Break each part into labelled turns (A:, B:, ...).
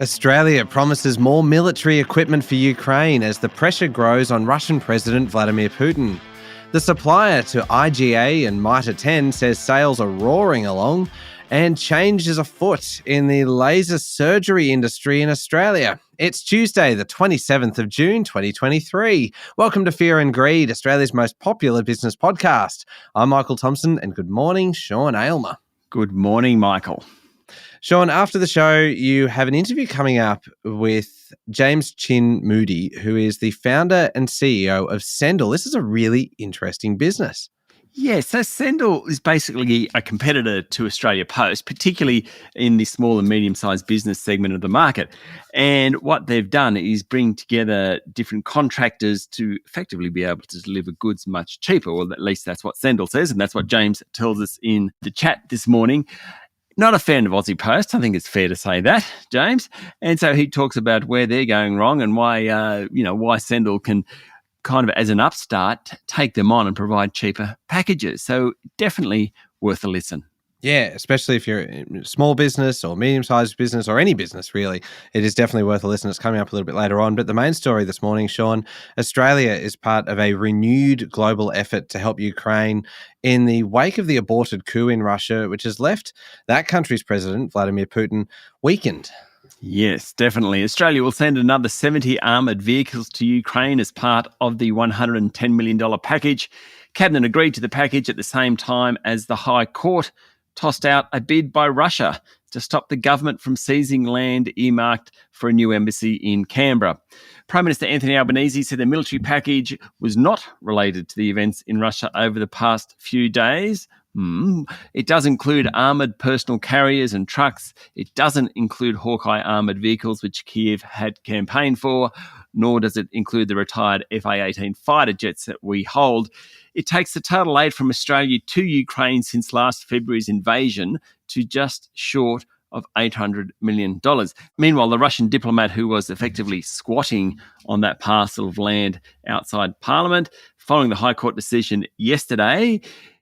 A: Australia promises more military equipment for Ukraine as the pressure grows on Russian President Vladimir Putin. The supplier to IGA and Mitre 10 says sales are roaring along, and change is afoot in the laser surgery industry in Australia. It's Tuesday, the 27th of June, 2023. Welcome to Fear and Greed, Australia's most popular business podcast. I'm Michael Thompson, and good morning, Sean Aylmer.
B: Good morning, Michael.
A: Sean, after the show, you have an interview coming up with James Chin Moody, who is the founder and CEO of Sendle. This is a really interesting business.
B: Yes, so Sendle is basically a competitor to Australia Post, particularly in the small and medium-sized business segment of the market. And what they've done is bring together different contractors to effectively be able to deliver goods much cheaper, or at least that's what Sendle says, and that's what James tells us in the chat this morning. Not a fan of Aussie Post. I think it's fair to say that, James. And so he talks about where they're going wrong and why Sendle can kind of, as an upstart, take them on and provide cheaper packages. So definitely worth a listen.
A: Yeah, especially if you're a small business or medium-sized business or any business, really. It is definitely worth a listen. It's coming up a little bit later on. But the main story this morning, Sean, Australia is part of a renewed global effort to help Ukraine in the wake of the aborted coup in Russia, which has left that country's president, Vladimir Putin, weakened.
B: Yes, definitely. Australia will send another 70 armoured vehicles to Ukraine as part of the $110 million package. Cabinet agreed to the package at the same time as the High Court tossed out a bid by Russia to stop the government from seizing land earmarked for a new embassy in Canberra. Prime Minister Anthony Albanese said the military package was not related to the events in Russia over the past few days. It does include armoured personal carriers and trucks. It doesn't include Hawkeye armoured vehicles, which Kiev had campaigned for, nor does it include the retired FA-18 fighter jets that we hold. It takes the total aid from Australia to Ukraine since last February's invasion to just short of $800 million. Meanwhile, the Russian diplomat who was effectively squatting on that parcel of land outside Parliament, following the High Court decision yesterday,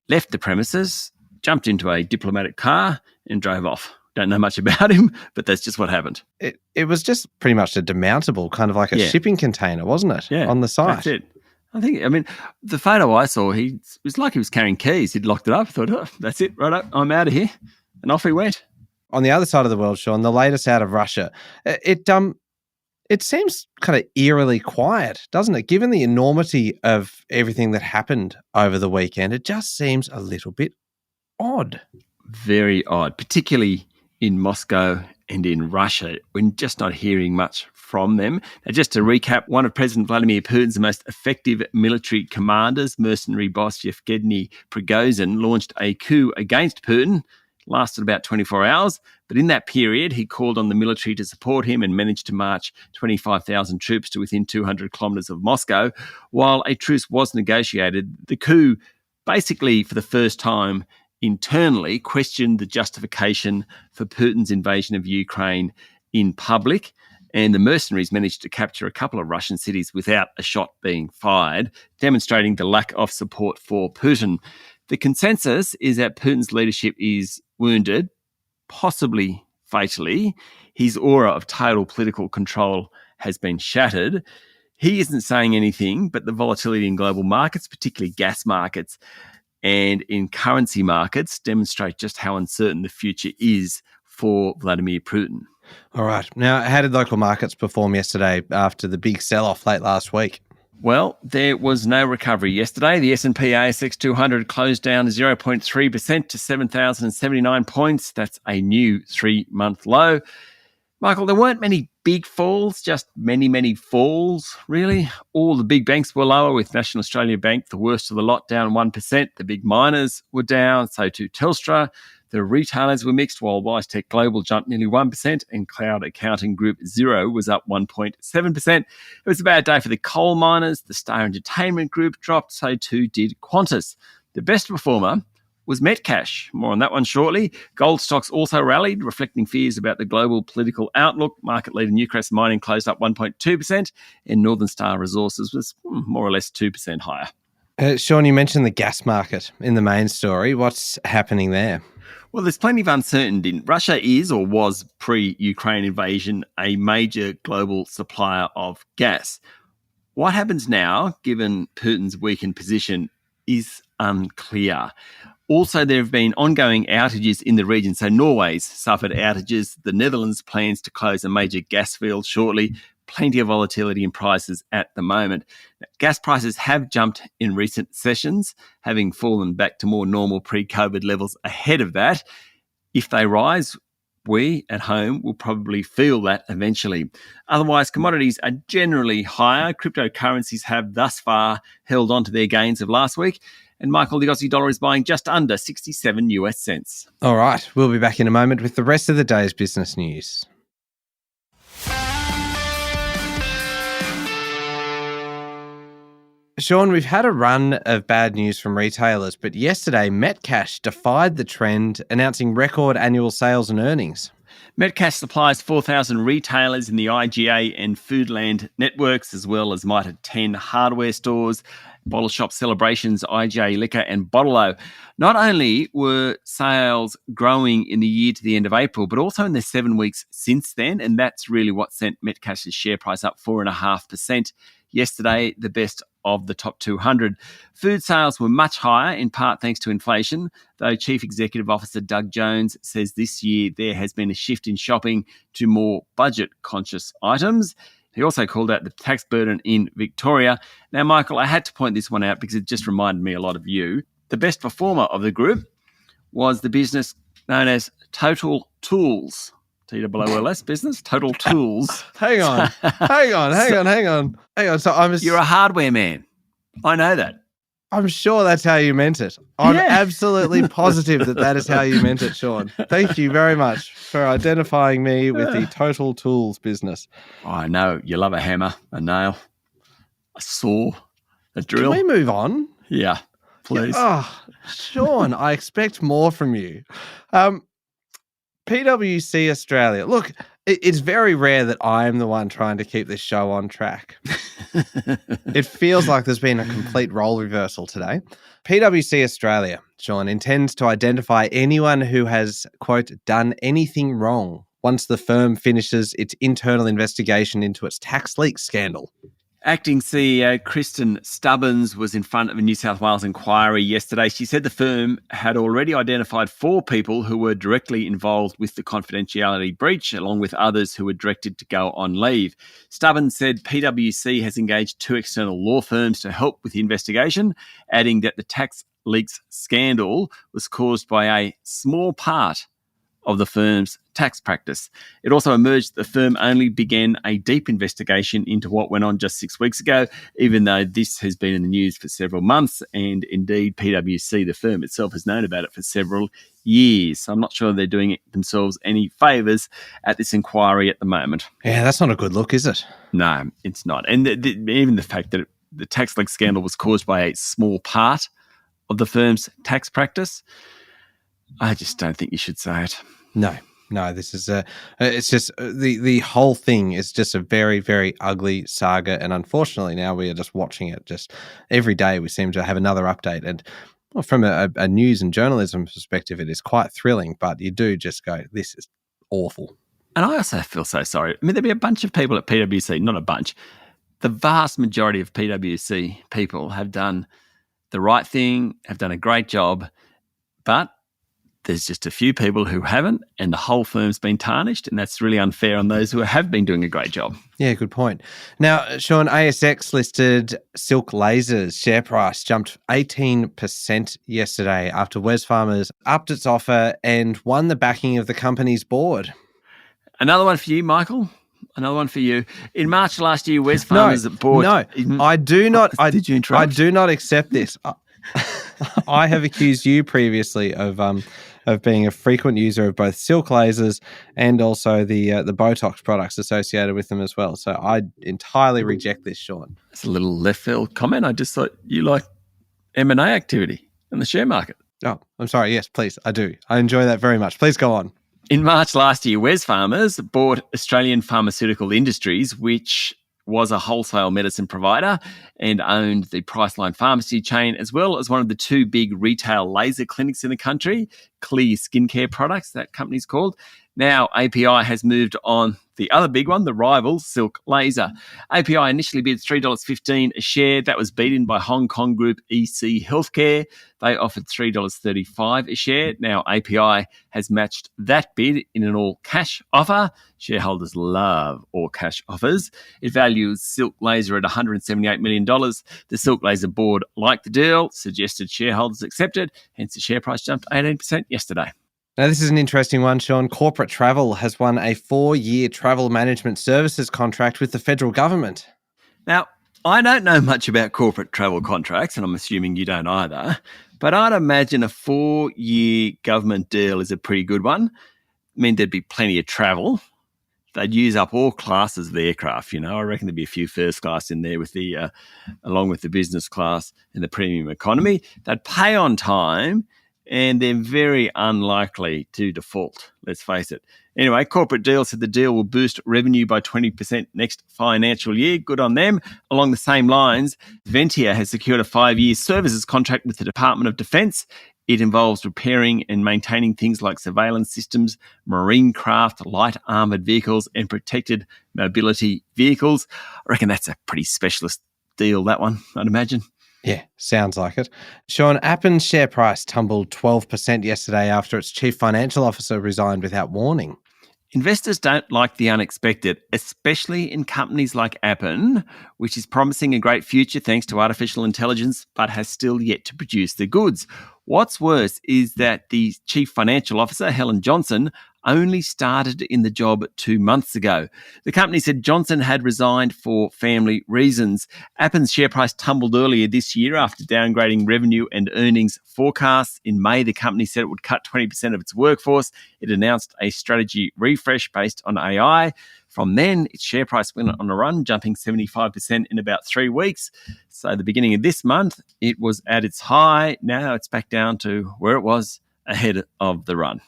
B: left the premises, jumped into a diplomatic car and drove off. Don't know much about him, but that's just what happened.
A: It was just pretty much a demountable, kind of like a shipping container, wasn't it?
B: Yeah,
A: on the side.
B: That's it. I mean, the photo I saw, it was like he was carrying keys. He'd locked it up. I thought, oh, that's it, right up, I'm out of here. And off he went.
A: On the other side of the world, Sean, the latest out of Russia, it seems kind of eerily quiet, doesn't it? Given the enormity of everything that happened over the weekend, it just seems a little bit odd.
B: Very odd, particularly in Moscow and in Russia. We're just not hearing much from them. Now, just to recap, one of President Vladimir Putin's most effective military commanders, mercenary boss Yevgeny Prigozhin, launched a coup against Putin. Lasted about 24 hours, but in that period, he called on the military to support him and managed to march 25,000 troops to within 200 kilometres of Moscow. While a truce was negotiated, the coup basically, for the first time internally, questioned the justification for Putin's invasion of Ukraine in public, and the mercenaries managed to capture a couple of Russian cities without a shot being fired, demonstrating the lack of support for Putin. The consensus is that Putin's leadership is wounded, possibly fatally. His aura of total political control has been shattered. He isn't saying anything, but the volatility in global markets, particularly gas markets and in currency markets, demonstrate just how uncertain the future is for Vladimir Putin.
A: All right. Now, how did local markets perform yesterday after the big sell-off late last week?
B: Well, there was no recovery yesterday. The S&P ASX 200 closed down 0.3% to 7,079 points. That's a new 3-month low. Michael, there weren't many big falls, just many, many falls, really. All the big banks were lower, with National Australia Bank, the worst of the lot, down 1%. The big miners were down, so too Telstra. The retailers were mixed, while WiseTech Global jumped nearly 1% and Cloud Accounting Group Xero was up 1.7%. It was a bad day for the coal miners. The Star Entertainment Group dropped, so too did Qantas. The best performer was Metcash. More on that one shortly. Gold stocks also rallied, reflecting fears about the global political outlook. Market leader Newcrest Mining closed up 1.2%, and Northern Star Resources was more or less 2% higher.
A: Sean, you mentioned the gas market in the main story. What's happening there?
B: Well, there's plenty of uncertainty. Russia is or was pre-Ukraine invasion a major global supplier of gas. What happens now, given Putin's weakened position, is unclear. Also, there have been ongoing outages in the region. So Norway's suffered outages. The Netherlands plans to close a major gas field shortly. Plenty of volatility in prices at the moment. Gas prices have jumped in recent sessions, having fallen back to more normal pre-COVID levels ahead of that. If they rise, we at home will probably feel that eventually. Otherwise, commodities are generally higher. Cryptocurrencies have thus far held on to their gains of last week. And Michael, the Aussie dollar is buying just under 67 US cents.
A: All right, we'll be back in a moment with the rest of the day's business news. Sean, we've had a run of bad news from retailers, but yesterday Metcash defied the trend, announcing record annual sales and earnings.
B: Metcash supplies 4,000 retailers in the IGA and Foodland networks, as well as Mitre 10 hardware stores, Bottle Shop Celebrations, IGA Liquor and Bottle-O. Not only were sales growing in the year to the end of April, but also in the 7 weeks since then, and that's really what sent Metcash's share price up 4.5%. Yesterday, the best of the top 200. Food sales were much higher, in part thanks to inflation, though Chief Executive Officer Doug Jones says this year there has been a shift in shopping to more budget-conscious items. He also called out the tax burden in Victoria. Now, Michael, I had to point this one out because it just reminded me a lot of you. The best performer of the group was the business known as Total Tools. TWOLS business, Total Tools.
A: Hang on. So
B: you're a hardware man. I know that.
A: I'm sure that's how you meant it. I'm absolutely positive that is how you meant it, Sean. Thank you very much for identifying me with the Total Tools business.
B: Oh, I know. You love a hammer, a nail, a saw, a drill.
A: Can we move on?
B: Yeah, please.
A: Oh, Sean, I expect more from you. PwC Australia. Look, it's very rare that I'm the one trying to keep this show on track. It feels like there's been a complete role reversal today. PwC Australia, Sean, intends to identify anyone who has, quote, done anything wrong once the firm finishes its internal investigation into its tax leak scandal.
B: Acting CEO Kristen Stubbins was in front of a New South Wales inquiry yesterday. She said the firm had already identified 4 people who were directly involved with the confidentiality breach, along with others who were directed to go on leave. Stubbins said PwC has engaged 2 external law firms to help with the investigation, adding that the tax leaks scandal was caused by a small part of the firm's tax practice. It also emerged that the firm only began a deep investigation into what went on just 6 weeks ago, even though this has been in the news for several months, and indeed PwC, the firm itself, has known about it for several years. So I'm not sure they're doing themselves any favours at this inquiry at the moment.
A: Yeah, that's not a good look, is it?
B: No, it's not. And even the fact that the tax leak scandal was caused by a small part of the firm's tax practice, I just don't think you should say it.
A: No, this is it's just the whole thing is just a very, very ugly saga. And unfortunately now we are just watching it just every day. We seem to have another update. And well, from a news and journalism perspective, it is quite thrilling, but you do just go, this is awful.
B: And I also feel so sorry. I mean, there'd be a bunch of people at PwC, not a bunch. The vast majority of PwC people have done the right thing, have done a great job, but there's just a few people who haven't, and the whole firm's been tarnished, and that's really unfair on those who have been doing a great job.
A: Yeah, good point. Now, Sean, ASX listed Silk Lasers share price jumped 18% yesterday after Wesfarmers upped its offer and won the backing of the company's board.
B: Another one for you, Michael. Another one for you. In March last year, Wesfarmers bought...
A: No, I do not...
B: Did you interrupt?
A: I do not accept this. I have accused you previously of being a frequent user of both Silk Lasers and also the Botox products associated with them as well. So I entirely reject this, Sean.
B: It's a little left field comment. I just thought you like M&A activity in the share market.
A: Oh, I'm sorry. Yes, please. I do. I enjoy that very much. Please go on.
B: In March last year, Wesfarmers bought Australian Pharmaceutical Industries, which was a wholesale medicine provider and owned the Priceline pharmacy chain, as well as one of the two big retail laser clinics in the country, Clear Skincare Products, that company's called. Now, API has moved on the other big one, the rival, Silk Laser. API initially bid $3.15 a share. That was beaten by Hong Kong group EC Healthcare. They offered $3.35 a share. Now, API has matched that bid in an all-cash offer. Shareholders love all-cash offers. It values Silk Laser at $178 million. The Silk Laser board liked the deal, suggested shareholders accept it, hence the share price jumped 18% yesterday.
A: Now, this is an interesting one, Sean. Corporate Travel has won a 4-year travel management services contract with the federal government.
B: Now, I don't know much about corporate travel contracts, and I'm assuming you don't either, but I'd imagine a 4-year government deal is a pretty good one. I mean, there'd be plenty of travel. They'd use up all classes of the aircraft, I reckon there'd be a few first class in there with the, along with the business class and the premium economy. They'd pay on time, and they're very unlikely to default, let's face it. Anyway, Corporate Deal said the deal will boost revenue by 20% next financial year. Good on them. Along the same lines, Ventia has secured a 5-year services contract with the Department of Defence. It involves repairing and maintaining things like surveillance systems, marine craft, light armoured vehicles, and protected mobility vehicles. I reckon that's a pretty specialist deal, that one, I'd imagine.
A: Yeah, sounds like it. Sean, Appen's share price tumbled 12% yesterday after its chief financial officer resigned without warning.
B: Investors don't like the unexpected, especially in companies like Appen, which is promising a great future thanks to artificial intelligence, but has still yet to produce the goods. What's worse is that the chief financial officer, Helen Johnson, only started in the job 2 months ago. The company said Johnson had resigned for family reasons. Appen's share price tumbled earlier this year after downgrading revenue and earnings forecasts. In May, the company said it would cut 20% of its workforce. It announced a strategy refresh based on AI. From then, its share price went on a run, jumping 75% in about 3 weeks. So the beginning of this month, it was at its high. Now it's back down to where it was ahead of the run.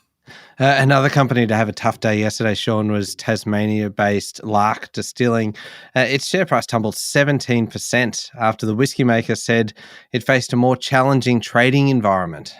A: Another company to have a tough day yesterday, Sean, was Tasmania-based Lark Distilling. Its share price tumbled 17% after the whiskey maker said it faced a more challenging trading environment.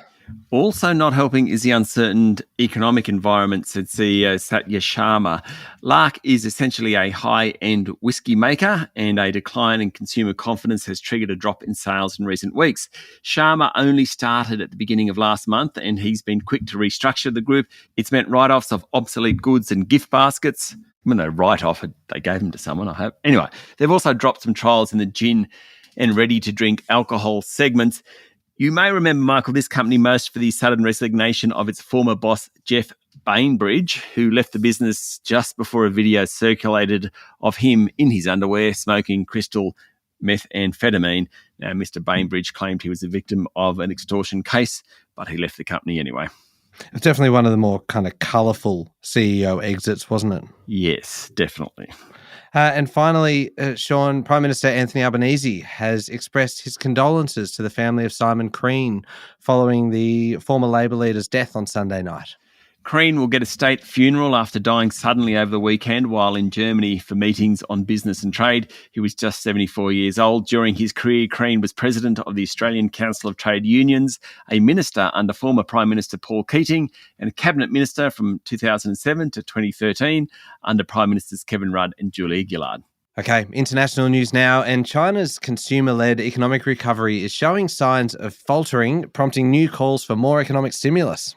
B: Also not helping is the uncertain economic environment, said CEO Satya Sharma. Lark is essentially a high-end whiskey maker, and a decline in consumer confidence has triggered a drop in sales in recent weeks. Sharma only started at the beginning of last month, and he's been quick to restructure the group. It's meant write-offs of obsolete goods and gift baskets. When they write-off, they gave them to someone, I hope. Anyway, they've also dropped some trials in the gin and ready-to-drink alcohol segments. You may remember, Michael, this company most for the sudden resignation of its former boss, Jeff Bainbridge, who left the business just before a video circulated of him in his underwear smoking crystal methamphetamine. Now, Mr. Bainbridge claimed he was a victim of an extortion case, but he left the company anyway.
A: It's definitely one of the more kind of colourful CEO exits, wasn't it?
B: Yes, definitely.
A: And finally, Sean, Prime Minister Anthony Albanese has expressed his condolences to the family of Simon Crean following the former Labor leader's death on Sunday night.
B: Crean will get a state funeral after dying suddenly over the weekend while in Germany for meetings on business and trade. He was just 74 years old. During his career, Crean was president of the Australian Council of Trade Unions, a minister under former Prime Minister Paul Keating, and a cabinet minister from 2007 to 2013 under Prime Ministers Kevin Rudd and Julia Gillard.
A: Okay, international news now, and China's consumer-led economic recovery is showing signs of faltering, prompting new calls for more economic stimulus.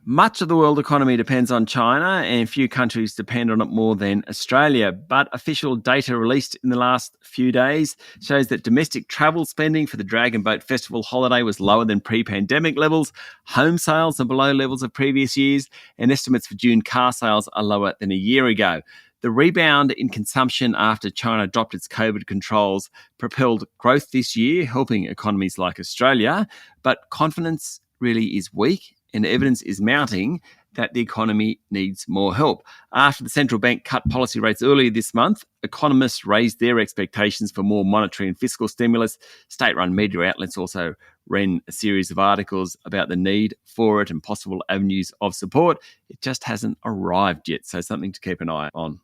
B: Much of the world economy depends on China, and few countries depend on it more than Australia. But official data released in the last few days shows that domestic travel spending for the Dragon Boat Festival holiday was lower than pre-pandemic levels. Home sales are below levels of previous years, and estimates for June car sales are lower than a year ago. The rebound in consumption after China dropped its COVID controls propelled growth this year, helping economies like Australia. But confidence really is weak, and evidence is mounting that the economy needs more help. After the central bank cut policy rates earlier this month, economists raised their expectations for more monetary and fiscal stimulus. State-run media outlets also ran a series of articles about the need for it and possible avenues of support. It just hasn't arrived yet, so something to keep an eye on.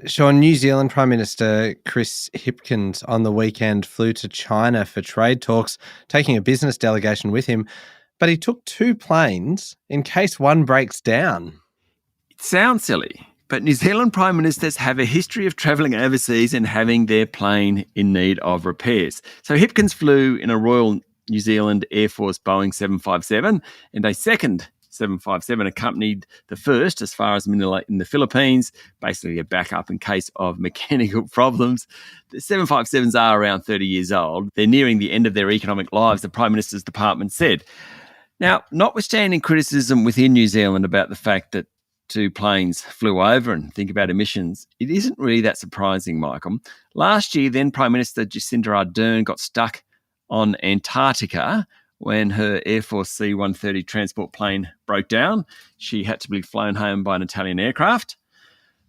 A: Sean, New Zealand Prime Minister Chris Hipkins on the weekend flew to China for trade talks, taking a business delegation with him, but he took 2 planes in case one breaks down.
B: It sounds silly, but New Zealand Prime Ministers have a history of travelling overseas and having their plane in need of repairs. So Hipkins flew in a Royal New Zealand Air Force Boeing 757, and a second 757 accompanied the first as far as Manila in the Philippines, basically a backup in case of mechanical problems. The 757s are around 30 years old. They're nearing the end of their economic lives, the Prime Minister's department said. Now, notwithstanding criticism within New Zealand about the fact that 2 planes flew over and think about emissions, it isn't really that surprising, Michael. Last year, then Prime Minister Jacinda Ardern got stuck on Antarctica when her Air Force C-130 transport plane broke down. She had to be flown home by an Italian aircraft.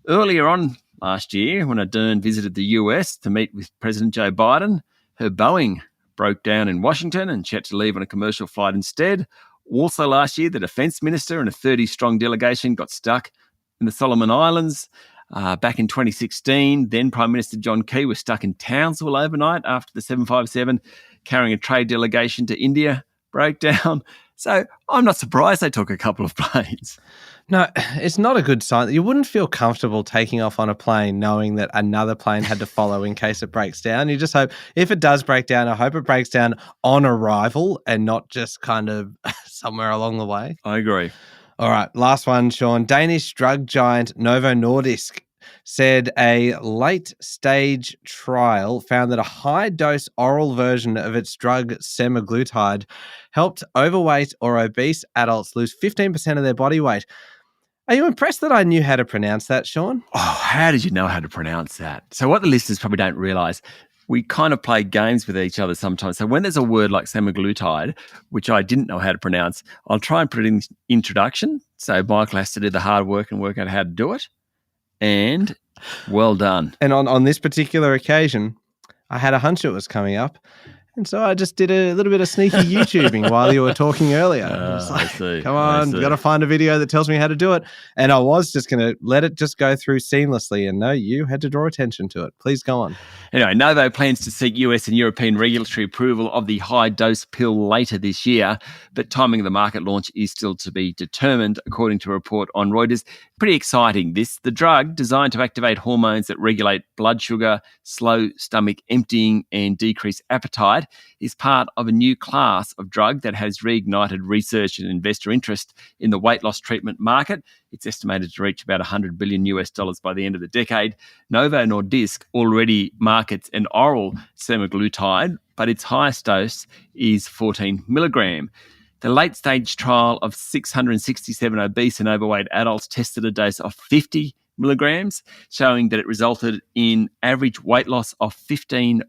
B: Earlier on last year, when Ardern visited the US to meet with President Joe Biden, her Boeing broke down in Washington and she had to leave on a commercial flight instead. Also last year, the Defence Minister and a 30-strong delegation got stuck in the Solomon Islands. Back in 2016, then Prime Minister John Key was stuck in Townsville overnight after the 757 carrying a trade delegation to India broke down. So I'm not surprised they took a couple of planes.
A: No, it's not a good sign. You wouldn't feel comfortable taking off on a plane knowing that another plane had to follow in case it breaks down. You just hope, if it does break down, I hope it breaks down on arrival and not just kind of somewhere along the way.
B: I agree.
A: All right, last one, Sean. Danish drug giant Novo Nordisk said a late-stage trial found that a high-dose oral version of its drug semaglutide helped overweight or obese adults lose 15% of their body weight. Are you impressed that I knew how to pronounce that, Sean?
B: Oh, how did you know how to pronounce that? So what the listeners probably don't realise, we kind of play games with each other sometimes. So when there's a word like semaglutide, which I didn't know how to pronounce, I'll try and put it in the introduction. So Michael has to do the hard work and work out how to do it. And well done.
A: And on this particular occasion, I had a hunch it was coming up. And so I just did a little bit of sneaky YouTubing while you were talking earlier.
B: I see.
A: Come on, got to find a video that tells me how to do it. And I was just going to let it just go through seamlessly. And no, you had to draw attention to it. Please go on.
B: Anyway, Novo plans to seek US and European regulatory approval of the high-dose pill later this year, but timing of the market launch is still to be determined, according to a report on Reuters. Pretty exciting, this. The drug, designed to activate hormones that regulate blood sugar, slow stomach emptying, and decrease appetite, is part of a new class of drug that has reignited research and investor interest in the weight loss treatment market. It's estimated to reach about $100 billion by the end of the decade. Novo Nordisk already markets an oral semaglutide, but its highest dose is 14 milligram. The late-stage trial of 667 obese and overweight adults tested a dose of 50 milligrams, showing that it resulted in average weight loss of 15%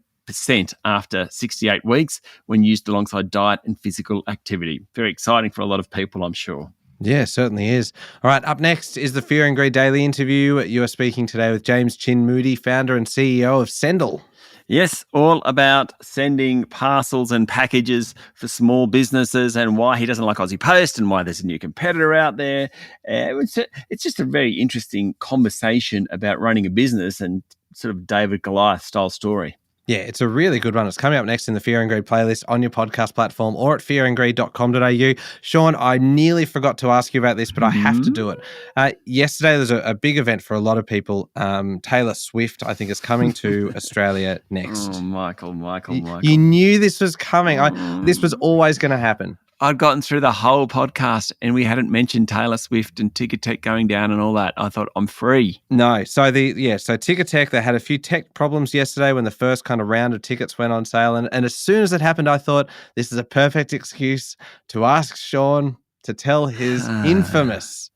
B: after 68 weeks when used alongside diet and physical activity. Very exciting for a lot of people, I'm sure.
A: Yeah, certainly is. All right, up next is the Fear and Greed Daily interview. You are speaking today with James Chin Moody, founder and CEO of Sendle.
B: Yes, all about sending parcels and packages for small businesses and why he doesn't like Aussie Post and why there's a new competitor out there. It's just a very interesting conversation about running a business and sort of David Goliath style story.
A: Yeah, it's a really good one. It's coming up next in the Fear and Greed playlist on your podcast platform or at fearandgreed.com.au. Sean, I nearly forgot to ask you about this, but I have to do it. Yesterday, there's a big event for a lot of people. Taylor Swift, I think, is coming to Australia next.
B: Oh, Michael.
A: You knew this was coming. This was always going to happen.
B: I'd gotten through the whole podcast and we hadn't mentioned Taylor Swift and Ticketek going down and all that. I thought, I'm free.
A: No. So Ticketek, they had a few tech problems yesterday when the first kind of round of tickets went on sale. And as soon as it happened, I thought this is a perfect excuse to ask Sean to tell his infamous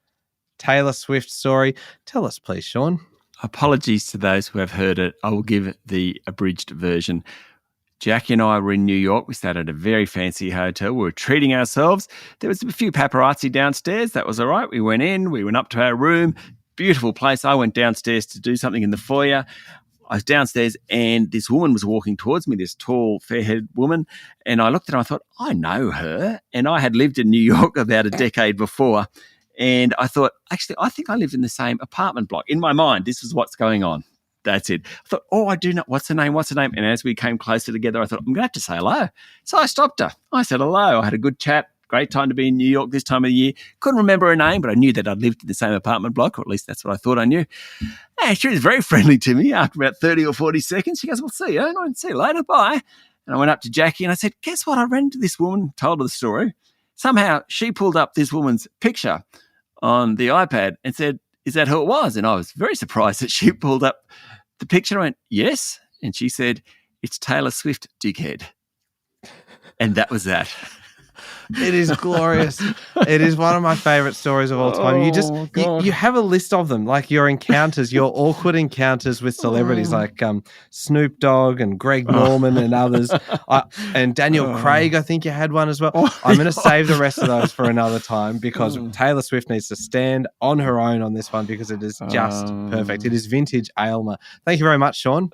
A: Taylor Swift story. Tell us, please, Sean.
B: Apologies to those who have heard it. I will give the abridged version. Jackie and I were in New York. We stayed at a very fancy hotel. We were treating ourselves. There was a few paparazzi downstairs. That was all right. We went in. We went up to our room. Beautiful place. I went downstairs to do something in the foyer. I was downstairs and this woman was walking towards me, this tall, fair-haired woman. And I looked at her and I thought, I know her. And I had lived in New York about a decade before. And I thought, actually, I think I lived in the same apartment block. In my mind, this is what's going on. That's it. I thought, I do know. What's her name? And as we came closer together, I thought, I'm going to have to say hello. So I stopped her. I said hello. I had a good chat. Great time to be in New York this time of the year. Couldn't remember her name, but I knew that I'd lived in the same apartment block, or at least that's what I thought I knew. And she was very friendly to me. After about 30 or 40 seconds, she goes, well, see you. And I went, see you later. Bye. And I went up to Jackie and I said, guess what? I ran into this woman, told her the story. Somehow she pulled up this woman's picture on the iPad and said, is that who it was? And I was very surprised that she pulled up the picture. I went, yes. And she said, it's Taylor Swift, dickhead. And that was that.
A: It is glorious. It is one of my favorite stories of all time. You have a list of them, like your encounters, your awkward encounters with celebrities like Snoop Dogg and Greg Norman and others. And Daniel Craig, I think you had one as well. I'm going to save the rest of those for another time because Taylor Swift needs to stand on her own on this one because it is just perfect. It is vintage Aylmer. Thank you very much, Sean.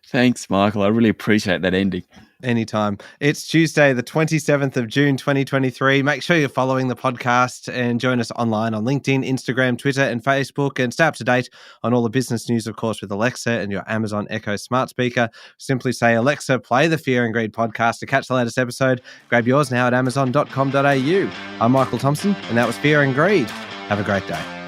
B: Thanks, Michael. I really appreciate that ending.
A: Anytime. It's Tuesday, the 27th of June, 2023. Make sure you're following the podcast and join us online on LinkedIn, Instagram, Twitter, and Facebook. And stay up to date on all the business news, of course, with Alexa and your Amazon Echo smart speaker. Simply say, Alexa, play the Fear and Greed podcast to catch the latest episode. Grab yours now at amazon.com.au. I'm Michael Thompson, and that was Fear and Greed. Have a great day.